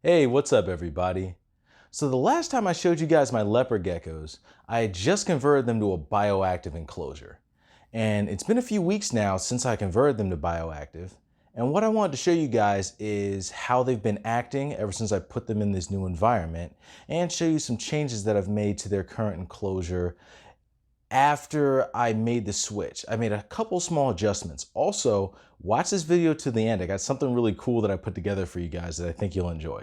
Hey, what's up everybody? So the last time I showed you guys my leopard geckos, I had just converted them to a bioactive enclosure. And it's been a few weeks now since I converted them to bioactive. And what I wanted to show you guys is how they've been acting ever since I put them in this new environment, and show you some changes that I've made to their current enclosure after I made the switch. I made a couple small adjustments. Also, watch this video to the end. I got something really cool that I put together for you guys that I think you'll enjoy.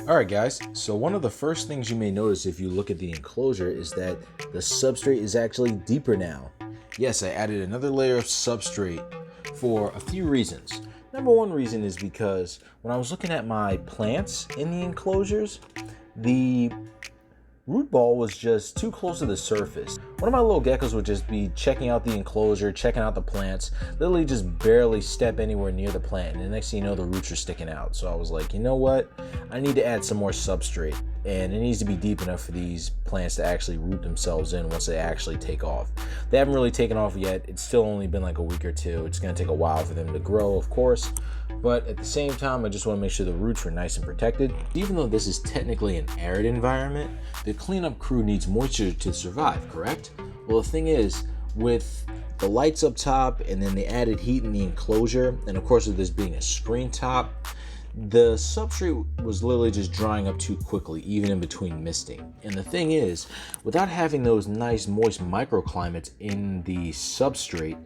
Alright guys, so one of the first things you may notice if you look at the enclosure is that the substrate is actually deeper now. Yes, I added another layer of substrate for a few reasons. Number one reason is because when I was looking at my plants in the enclosures, the root ball was just too close to the surface. One of my little geckos would just be checking out the enclosure, checking out the plants, literally just barely step anywhere near the plant, and the next thing you know, the roots are sticking out. So I was like, you know what? I need to add some more substrate, and it needs to be deep enough for these plants to actually root themselves in once they actually take off. They haven't really taken off yet. It's still only been like a week or two. It's gonna take a while for them to grow, of course, but at the same time, I just want to make sure the roots are nice and protected. Even though this is technically an arid environment, the cleanup crew needs moisture to survive, correct? Well, the thing is, with the lights up top and then the added heat in the enclosure, and of course with this being a screen top, the substrate was literally just drying up too quickly, even in between misting. And the thing is, without having those nice moist microclimates in the substrate,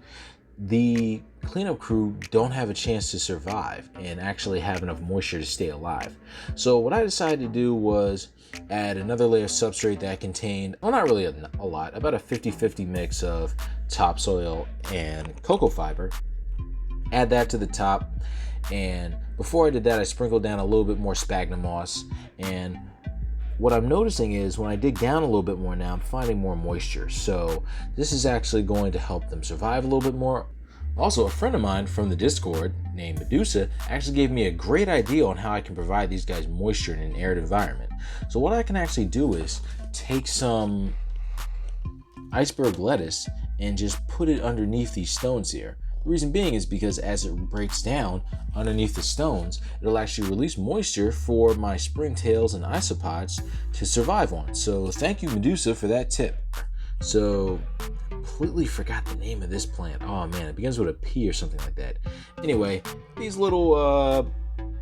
the cleanup crew don't have a chance to survive and actually have enough moisture to stay alive. So what I decided to do was add another layer of substrate that contained, well, not really a lot, about a 50-50 mix of topsoil and cocoa fiber. Add that to the top, and before I did that, I sprinkled down a little bit more sphagnum moss. And what I'm noticing is when I dig down a little bit more now, I'm finding more moisture. So this is actually going to help them survive a little bit more. Also, a friend of mine from the Discord named Medusa actually gave me a great idea on how I can provide these guys moisture in an arid environment. So what I can actually do is take some iceberg lettuce and just put it underneath these stones here. The reason being is because as it breaks down underneath the stones, it'll actually release moisture for my springtails and isopods to survive on. So thank you, Medusa, for that tip. So completely forgot the name of this plant. Oh man, it begins with a P or something like that. Anyway, these little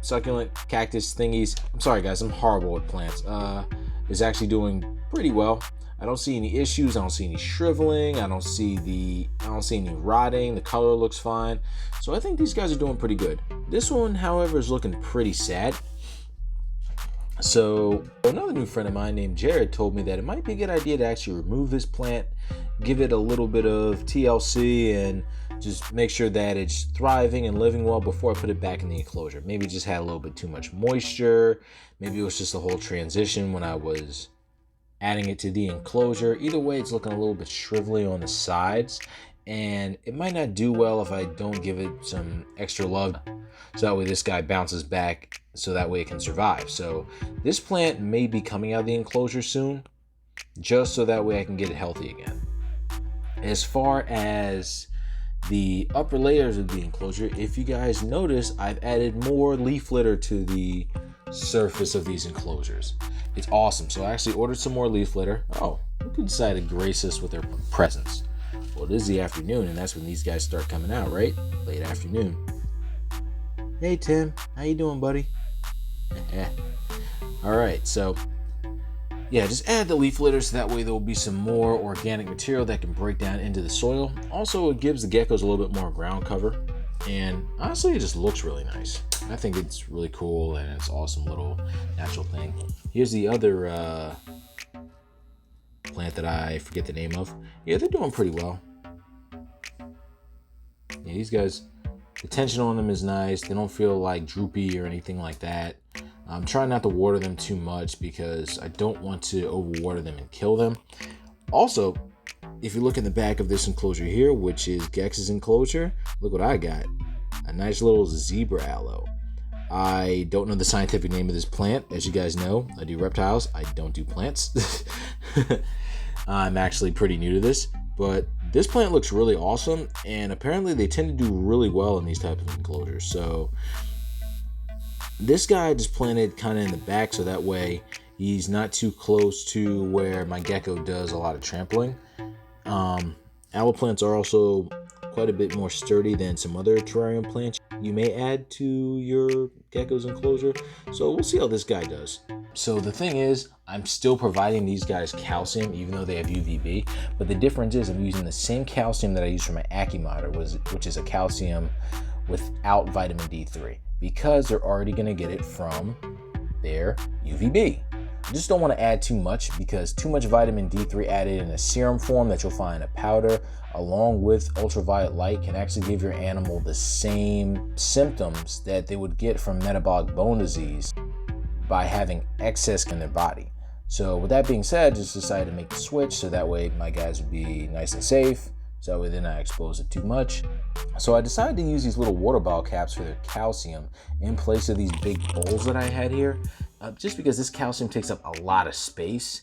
succulent cactus thingies, I'm sorry guys, I'm horrible with plants, is actually doing pretty well. I don't see any issues. I don't see any shriveling. I don't see any rotting. The color looks fine. So I think these guys are doing pretty good. This one, however, is looking pretty sad. So another new friend of mine named Jared told me that it might be a good idea to actually remove this plant, give it a little bit of TLC, and just make sure that it's thriving and living well before I put it back in the enclosure. Maybe it just had a little bit too much moisture. Maybe it was just a whole transition when I was adding it to the enclosure. Either way, it's looking a little bit shrivelly on the sides, and it might not do well if I don't give it some extra love, so that way this guy bounces back, so that way it can survive. So this plant may be coming out of the enclosure soon, just so that way I can get it healthy again. As far as the upper layers of the enclosure, if you guys notice, I've added more leaf litter to the surface of these enclosures. It's awesome. So I actually ordered some more leaf litter. Oh, who could decide to grace us with their presence? Well, it is the afternoon, and that's when these guys start coming out, right? Late afternoon. Hey Tim, how you doing, buddy? All right, so yeah, just add the leaf litter so that way there will be some more organic material that can break down into the soil. Also, it gives the geckos a little bit more ground cover, and honestly, it just looks really nice. I think it's really cool, and it's an awesome little natural thing. Here's the other plant that I forget the name of. Yeah, they're doing pretty well. Yeah, these guys, the tension on them is nice. They don't feel like droopy or anything like that. I'm trying not to water them too much because I don't want to overwater them and kill them. Also, If you look in the back of this enclosure here, which is Gex's enclosure, look what I got. A nice little zebra aloe. I don't know the scientific name of this plant. As you guys know, I do reptiles. I don't do plants. I'm actually pretty new to this, but this plant looks really awesome, and apparently they tend to do really well in these types of enclosures. So this guy just planted kind of in the back, so that way he's not too close to where my gecko does a lot of trampling. Aloe plants are also quite a bit more sturdy than some other terrarium plants you may add to your gecko's enclosure. So we'll see how this guy does. So the thing is, I'm still providing these guys calcium even though they have UVB, but the difference is I'm using the same calcium that I use for my Acumata, which is a calcium without vitamin D3, because they're already going to get it from their UVB. I just don't want to add too much, because too much vitamin D3 added in a serum form that you'll find in a powder along with ultraviolet light can actually give your animal the same symptoms that they would get from metabolic bone disease by having excess in their body. So with that being said, just decided to make the switch so that way my guys would be nice and safe, so that way they're not exposed it too much. So I decided to use these little water bottle caps for their calcium in place of these big bowls that I had here, just because this calcium takes up a lot of space.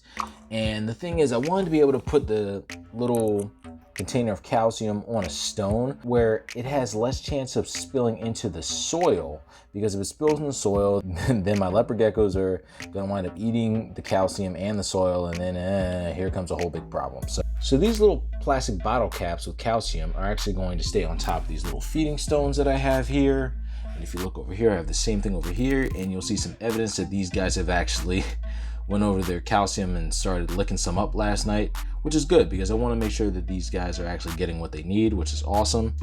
And the thing is, I wanted to be able to put the little container of calcium on a stone where it has less chance of spilling into the soil, because if it spills in the soil, then my leopard geckos are going to wind up eating the calcium and the soil, and then here comes a whole big problem. So these little plastic bottle caps with calcium are actually going to stay on top of these little feeding stones that I have here. And if you look over here, I have the same thing over here, and you'll see some evidence that these guys have actually went over their calcium and started licking some up last night, which is good because I want to make sure that these guys are actually getting what they need, which is awesome.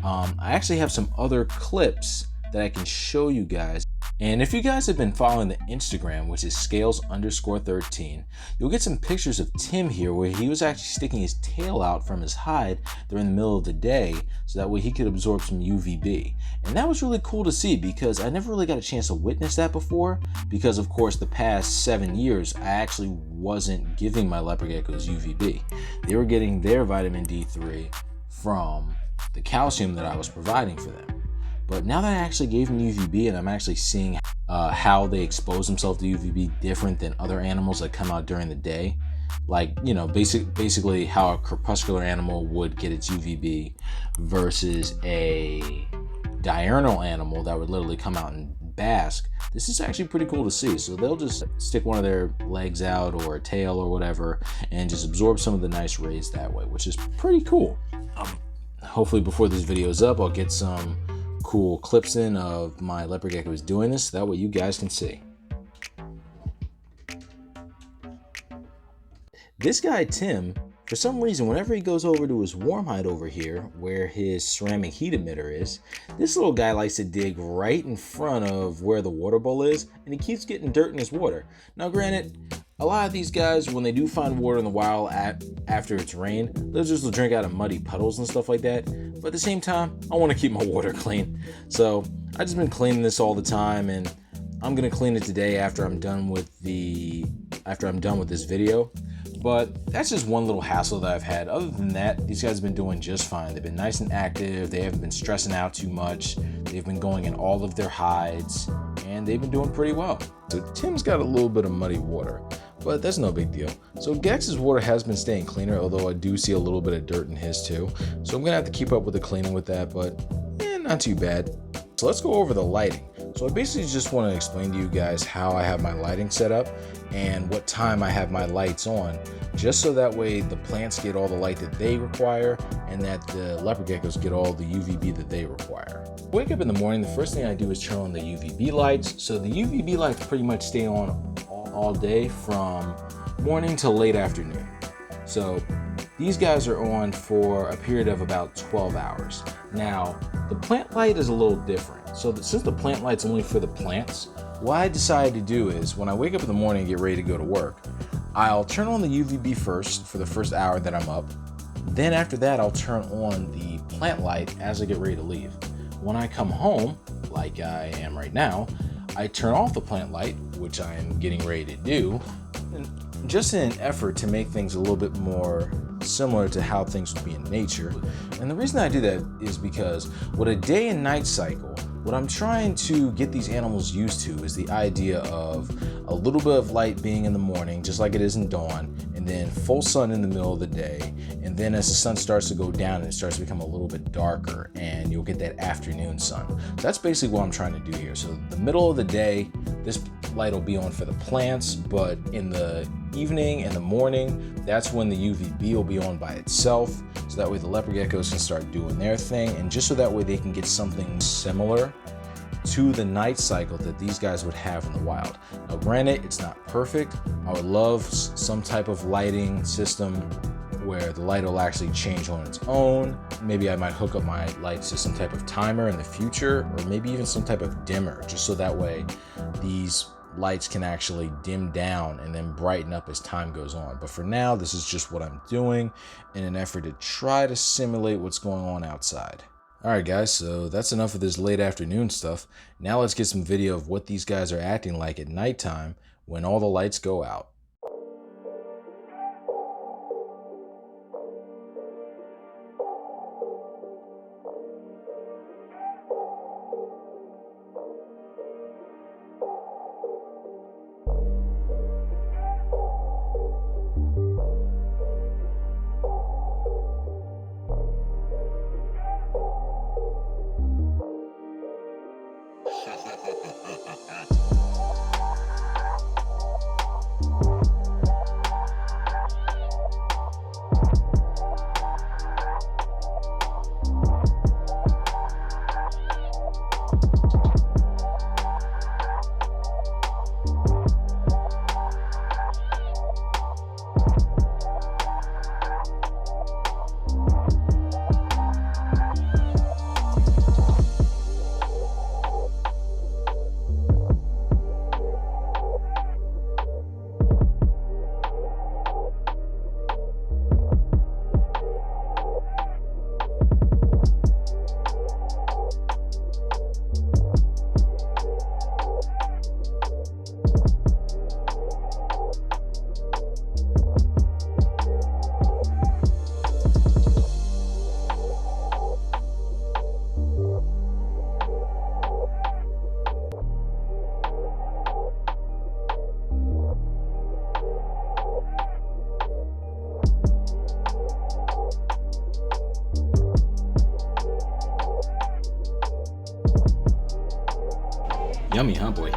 I actually have some other clips that I can show you guys. And if you guys have been following the Instagram, which is scales_13, you'll get some pictures of Tim here where he was actually sticking his tail out from his hide during the middle of the day so that way he could absorb some UVB. And that was really cool to see because I never really got a chance to witness that before, because of course the past 7 years I actually wasn't giving my leopard geckos UVB. They were getting their vitamin D3 from the calcium that I was providing for them. But now that I actually gave them UVB and I'm actually seeing how they expose themselves to UVB different than other animals that come out during the day, like, you know, basically how a crepuscular animal would get its UVB versus a diurnal animal that would literally come out and bask. This is actually pretty cool to see. So they'll just stick one of their legs out or a tail or whatever and just absorb some of the nice rays that way, which is pretty cool. Hopefully before this video is up, I'll get some cool clips in of my leopard geckos doing this, that way you guys can see. This guy Tim, for some reason, whenever he goes over to his warm hide over here where his ceramic heat emitter is, this little guy likes to dig right in front of where the water bowl is, and he keeps getting dirt in his water. Now granted, a lot of these guys, when they do find water in the wild after it's rained, they'll just drink out of muddy puddles and stuff like that. But at the same time, I want to keep my water clean. So I've just been cleaning this all the time, and I'm gonna clean it today after I'm done with this video. But that's just one little hassle that I've had. Other than that, these guys have been doing just fine. They've been nice and active. They haven't been stressing out too much. They've been going in all of their hides, and they've been doing pretty well. So Tim's got a little bit of muddy water, but that's no big deal. So Gex's water has been staying cleaner, although I do see a little bit of dirt in his too. So I'm gonna have to keep up with the cleaning with that, but not too bad. So let's go over the lighting. So I basically just want to explain to you guys how I have my lighting set up and what time I have my lights on, just so that way the plants get all the light that they require and that the leopard geckos get all the UVB that they require. Wake up in the morning, the first thing I do is turn on the UVB lights. So the UVB lights pretty much stay on all day from morning till late afternoon. So these guys are on for a period of about 12 hours. Now, the plant light is a little different. So since the plant light's only for the plants, what I decided to do is when I wake up in the morning and get ready to go to work, I'll turn on the UVB first for the first hour that I'm up. Then after that, I'll turn on the plant light as I get ready to leave. When I come home, like I am right now, I turn off the plant light, which I am getting ready to do, just in an effort to make things a little bit more similar to how things would be in nature. And the reason I do that is because with a day and night cycle, what I'm trying to get these animals used to is the idea of a little bit of light being in the morning, just like it is in dawn, and then full sun in the middle of the day. And then as the sun starts to go down, it starts to become a little bit darker, and you'll get that afternoon sun. So that's basically what I'm trying to do here. So the middle of the day, this light will be on for the plants, but in the evening and the morning, that's when the UVB will be on by itself. So that way the leopard geckos can start doing their thing, and just so that way they can get something similar to the night cycle that these guys would have in the wild. Now granted, it's not perfect. I would love some type of lighting system where the light will actually change on its own. Maybe I might hook up my lights to some type of timer in the future, or maybe even some type of dimmer, just so that way these lights can actually dim down and then brighten up as time goes on. But for now, this is just what I'm doing in an effort to try to simulate what's going on outside. Alright guys, so that's enough of this late afternoon stuff. Now let's get some video of what these guys are acting like at nighttime when all the lights go out. Yummy, huh, boy?